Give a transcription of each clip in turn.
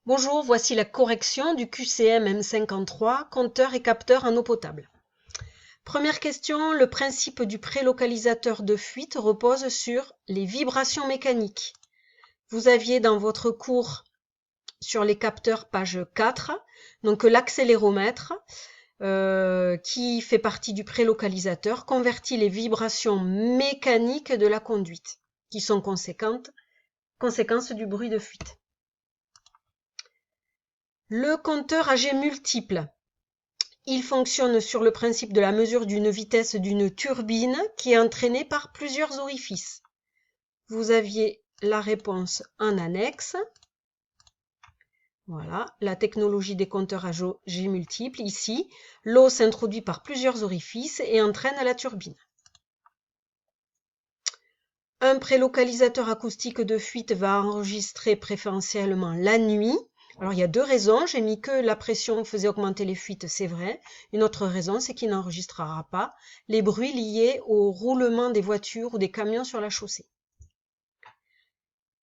Bonjour, voici la correction du QCM M53, compteur et capteur en eau potable. Première question, le principe du prélocalisateur de fuite repose sur les vibrations mécaniques. Vous aviez dans votre cours sur les capteurs page 4, donc l'accéléromètre qui fait partie du prélocalisateur convertit les vibrations mécaniques de la conduite qui sont conséquences du bruit de fuite. Le compteur à jet multiple, il fonctionne sur le principe de la mesure d'une vitesse d'une turbine qui est entraînée par plusieurs orifices. Vous aviez la réponse en annexe. Voilà, la technologie des compteurs à jet multiple. Ici, l'eau s'introduit par plusieurs orifices et entraîne la turbine. Un prélocalisateur acoustique de fuite va enregistrer préférentiellement la nuit. Alors, il y a deux raisons. J'ai mis que la pression faisait augmenter les fuites, c'est vrai. Une autre raison, c'est qu'il n'enregistrera pas les bruits liés au roulement des voitures ou des camions sur la chaussée.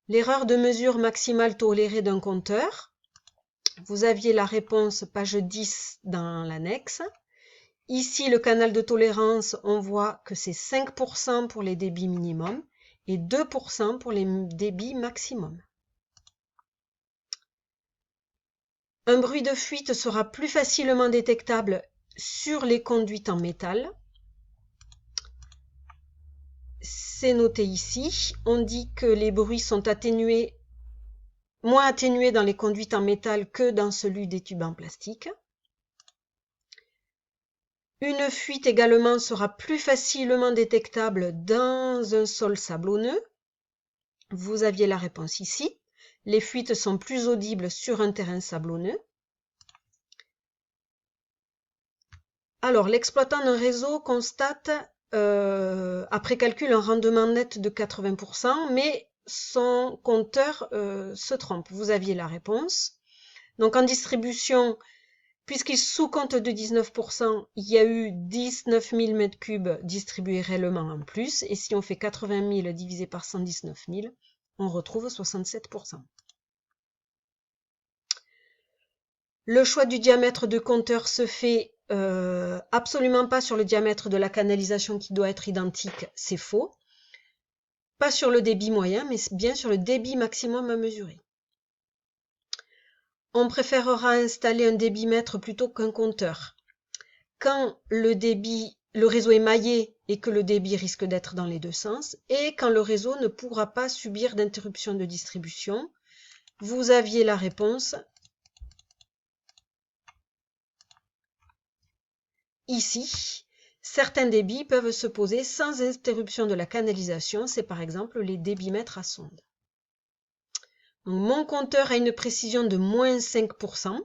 L'erreur de mesure maximale tolérée d'un compteur. Vous aviez la réponse page 10 dans l'annexe. Ici, le canal de tolérance, on voit que c'est 5% pour les débits minimum et 2% pour les débits maximum. Un bruit de fuite sera plus facilement détectable sur les conduites en métal. C'est noté ici. On dit que les bruits sont moins atténués dans les conduites en métal que dans celui des tubes en plastique. Une fuite également sera plus facilement détectable dans un sol sablonneux. Vous aviez la réponse ici. Les fuites sont plus audibles sur un terrain sablonneux. Alors, l'exploitant d'un réseau constate, après calcul, un rendement net de 80%, mais son compteur se trompe. Vous aviez la réponse. Donc, en distribution, puisqu'il sous-compte de 19%, il y a eu 19 000 m3 distribués réellement en plus. Et si on fait 80 000 divisé par 119 000, on retrouve 67%. Le choix du diamètre de compteur se fait absolument pas sur le diamètre de la canalisation qui doit être identique, c'est faux. Pas sur le débit moyen, mais bien sur le débit maximum à mesurer. On préférera installer un débitmètre plutôt qu'un compteur. Quand le réseau est maillé et que le débit risque d'être dans les deux sens, et quand le réseau ne pourra pas subir d'interruption de distribution. Vous aviez la réponse ici. Certains débits peuvent se poser sans interruption de la canalisation, c'est par exemple les débitmètres à sonde. Donc, mon compteur a une précision de moins 5%,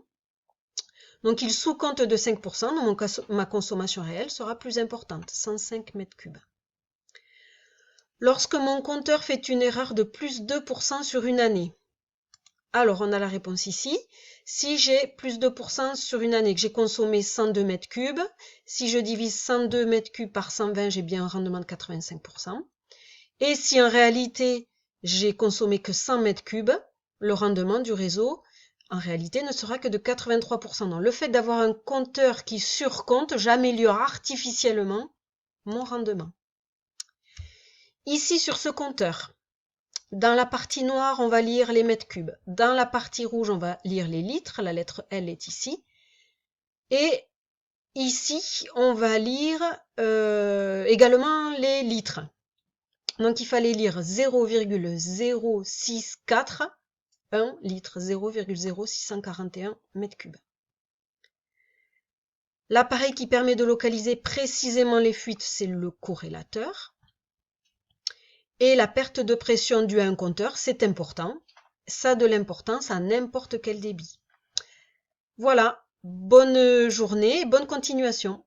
donc il sous-compte de 5%, donc ma consommation réelle sera plus importante, 105 m3. Lorsque mon compteur fait une erreur de plus 2% sur une année, alors on a la réponse ici. Si j'ai plus 2% sur une année, que j'ai consommé 102 m3, si je divise 102 m3 par 120, j'ai bien un rendement de 85%. Et si en réalité, j'ai consommé que 100 m3, le rendement du réseau, en réalité, ne sera que de 83%. Donc, le fait d'avoir un compteur qui surcompte, j'améliore artificiellement mon rendement. Ici, sur ce compteur, dans la partie noire, on va lire les mètres cubes. Dans la partie rouge, on va lire les litres. La lettre L est ici. Et ici, on va lire également les litres. Donc, il fallait lire 0,0641 litre, 0,0641 mètres cubes. L'appareil qui permet de localiser précisément les fuites, c'est le corrélateur. Et la perte de pression due à un compteur, c'est important. Ça a de l'importance à n'importe quel débit. Voilà, bonne journée et bonne continuation.